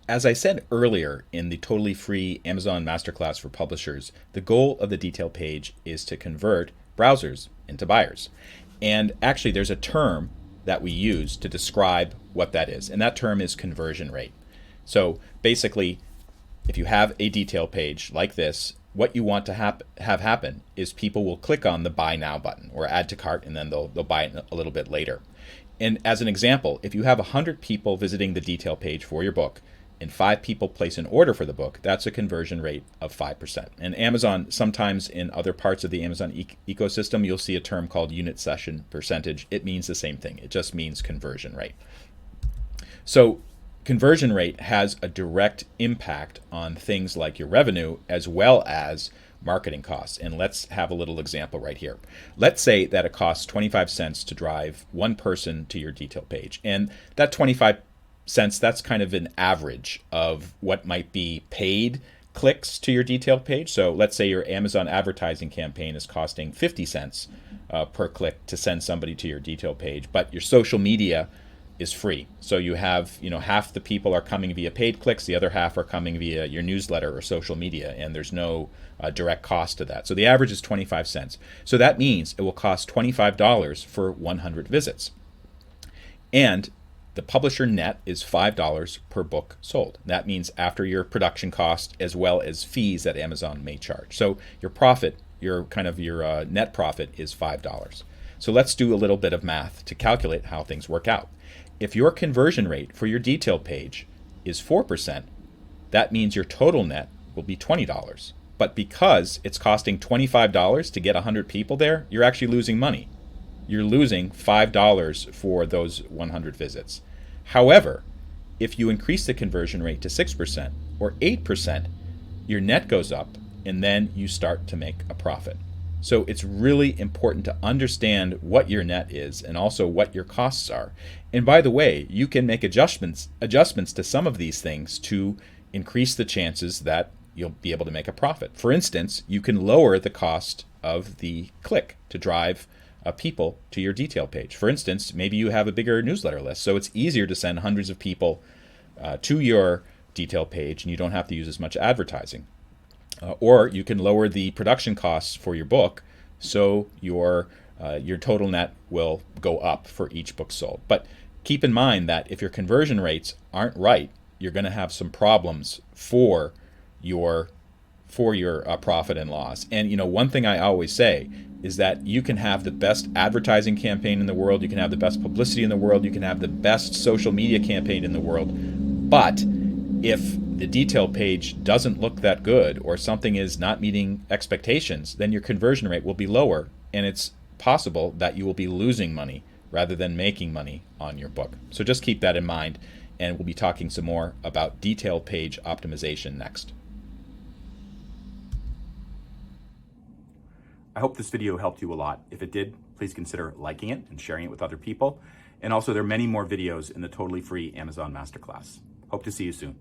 As I said earlier in the totally free Amazon Masterclass for publishers, the goal of the detail page is to convert browsers into buyers. And actually, there's a term that we use to describe what that is, and that term is conversion rate. So basically, if you have a detail page like this, what you want to have happen is people will click on the buy now button or add to cart, and then they'll buy it a little bit later. And as an example, if you have 100 people visiting the detail page for your book and 5 people place an order for the book, that's a conversion rate of 5%. And Amazon, sometimes in other parts of the Amazon ecosystem, you'll see a term called unit session percentage. It means the same thing. It just means conversion rate. So conversion rate has a direct impact on things like your revenue as well as marketing costs. And let's have a little example right here. Let's say that it costs 25 cents to drive one person to your detail page. And that 25 cents, that's kind of an average of what might be paid clicks to your detail page. So let's say your Amazon advertising campaign is costing 50 cents per click to send somebody to your detail page, but your social media is free. So you have, half the people are coming via paid clicks, the other half are coming via your newsletter or social media, and there's no direct cost to that. So the average is 25 cents. So that means it will cost $25 for 100 visits. And the publisher net is $5 per book sold. That means after your production cost as well as fees that Amazon may charge. So your profit, your net profit is $5. So let's do a little bit of math to calculate how things work out. If your conversion rate for your detail page is 4%, that means your total net will be $20. But because it's costing $25 to get 100 people there, you're actually losing money. You're losing $5 for those 100 visits. However, if you increase the conversion rate to 6% or 8%, your net goes up and then you start to make a profit. So it's really important to understand what your net is and also what your costs are. And by the way, you can make adjustments to some of these things to increase the chances that you'll be able to make a profit. For instance, you can lower the cost of the click to drive people to your detail page. For instance, maybe you have a bigger newsletter list, so it's easier to send hundreds of people to your detail page and you don't have to use as much advertising. Or you can lower the production costs for your book, so your total net will go up for each book sold. But keep in mind that if your conversion rates aren't right, you're going to have some problems for your profit and loss. And one thing I always say is that you can have the best advertising campaign in the world, you can have the best publicity in the world, you can have the best social media campaign in the world, but if the detail page doesn't look that good or something is not meeting expectations, then your conversion rate will be lower, and it's possible that you will be losing money rather than making money on your book. So just keep that in mind, and we'll be talking some more about detail page optimization next. I hope this video helped you a lot. If it did, please consider liking it and sharing it with other people. And also, there are many more videos in the totally free Amazon Masterclass. Hope to see you soon.